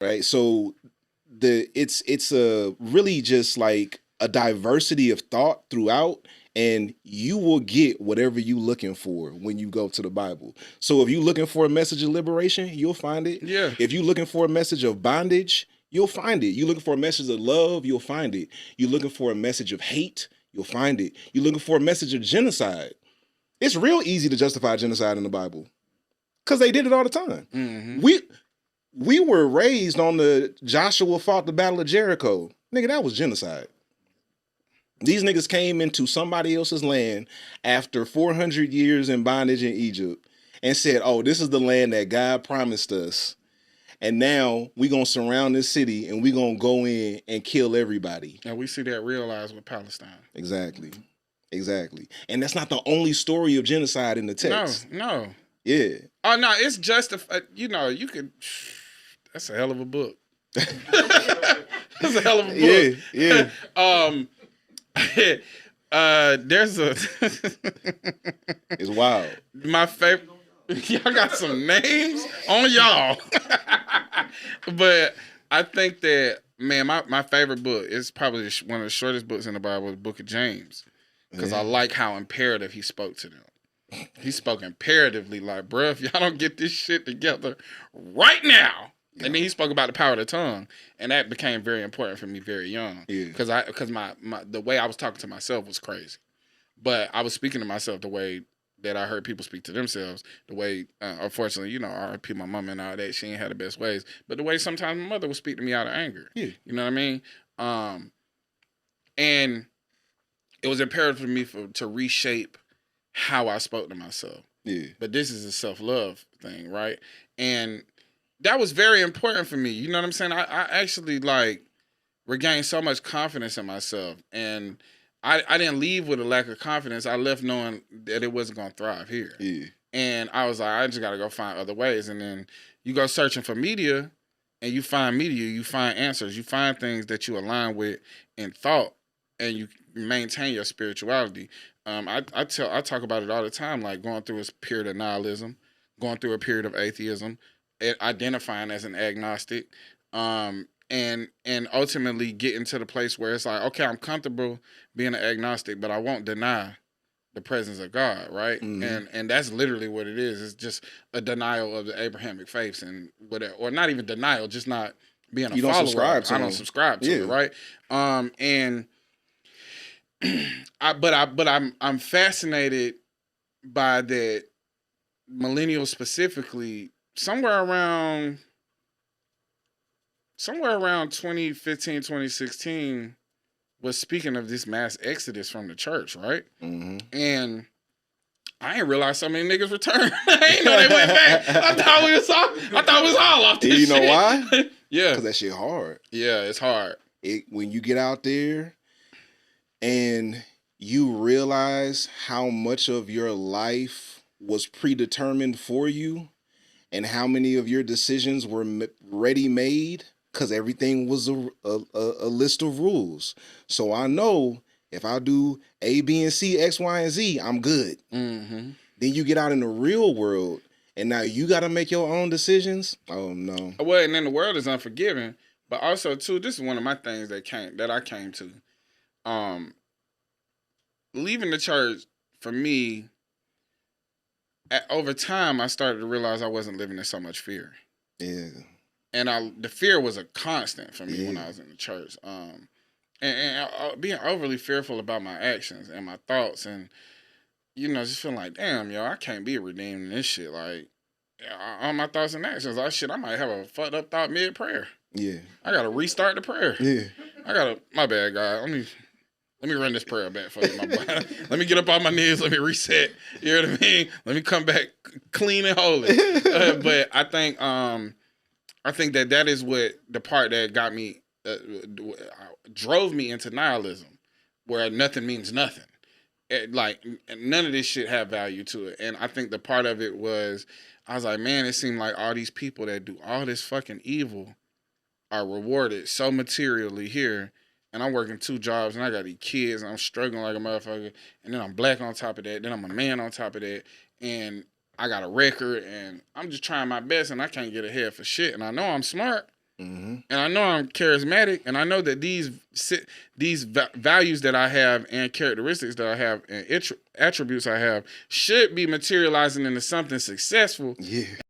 right? So it's a really just like a diversity of thought throughout, and you will get whatever you looking for when you go to the Bible. So if you looking for a message of liberation, you'll find it. Yeah. If you looking for a message of bondage, you'll find it. You looking for a message of love, you'll find it. You looking for a message of hate, you'll find it. You looking for a message of genocide. It's real easy to justify genocide in the Bible because they did it all the time. Mm-hmm. We were raised on the Joshua fought the Battle of Jericho. Nigga, that was genocide. These niggas came into somebody else's land after 400 years in bondage in Egypt and said, oh, this is the land that God promised us. And now we going to surround this city and we going to go in and kill everybody. And we see that realized with Palestine. Exactly. Exactly. And that's not the only story of genocide in the text. No. Yeah. Oh, no, it's just, you could, that's a hell of a book. That's a hell of a book. Yeah. There's a... It's wild. My favorite... Y'all got some names on y'all. But I think that, man, my favorite book is probably one of the shortest books in the Bible, the Book of James. Because I like how imperative he spoke to them. He spoke imperatively, like, bruh, if y'all don't get this shit together right now. Yeah. And then he spoke about the power of the tongue, and that became very important for me very young. Because the way I was talking to myself was crazy, but I was speaking to myself the way that I heard people speak to themselves. The way, unfortunately, R.I.P. my mama and all that, she ain't had the best ways, but the way sometimes my mother would speak to me out of anger. Yeah. You know what I mean? And it was imperative for me to reshape how I spoke to myself. Yeah. But this is a self-love thing, right? And that was very important for me. You know what I'm saying? I actually regained so much confidence in myself. And I didn't leave with a lack of confidence. I left knowing that it wasn't going to thrive here. Yeah. And I was like, I just got to go find other ways. And then you go searching for media, and you find media, you find answers, you find things that you align with in thought, and you maintain your spirituality. I talk about it all the time, like going through a period of nihilism, going through a period of atheism, identifying as an agnostic, and ultimately getting to the place where it's like, okay, I'm comfortable being an agnostic, but I won't deny the presence of God, right? Mm-hmm. And that's literally what it is. It's just a denial of the Abrahamic faiths and whatever, or not even denial, just not being a follower. I don't subscribe to it, right? And I'm fascinated by that millennials specifically. Somewhere around 2015, 2016 was speaking of this mass exodus from the church, right? Mm-hmm. And I didn't realize so many niggas returned. I didn't know they went back. I thought we was all off this shit. You know why? Yeah. Because that shit hard. Yeah, it's hard. When you get out there and you realize how much of your life was predetermined for you and how many of your decisions were ready-made, because everything was a list of rules. So I know if I do A, B, and C, X, Y, and Z, I'm good. Mm-hmm. Then you get out in the real world, and now you got to make your own decisions. Oh, no. Well, and then the world is unforgiving. But also, too, this is one of my things that I came to. Leaving the church, for me, over time, I started to realize I wasn't living in so much fear. Yeah. And the fear was a constant for me when I was in the church. And being overly fearful about my actions and my thoughts, and, just feeling like, damn, yo, I can't be redeemed in this shit. Like, all my thoughts and actions, I might have a fucked up thought mid-prayer. Yeah. I got to restart the prayer. Yeah. My bad, God. Let me run this prayer back for you, my boy. Let me get up on my knees. Let me reset. You know what I mean? Let me come back clean and holy. But I think that is what the part that got me, drove me into nihilism, where nothing means nothing. None of this shit have value to it. And I think the part of it was, I was like, man, it seemed like all these people that do all this fucking evil are rewarded so materially here. And I'm working 2 jobs, and I got these kids, and I'm struggling like a motherfucker. And then I'm black on top of that. Then I'm a man on top of that. And I got a record, and I'm just trying my best, and I can't get ahead for shit. And I know I'm smart. and I know I'm charismatic, and I know that these values that I have and characteristics that I have and attributes I have should be materializing into something successful. Yeah.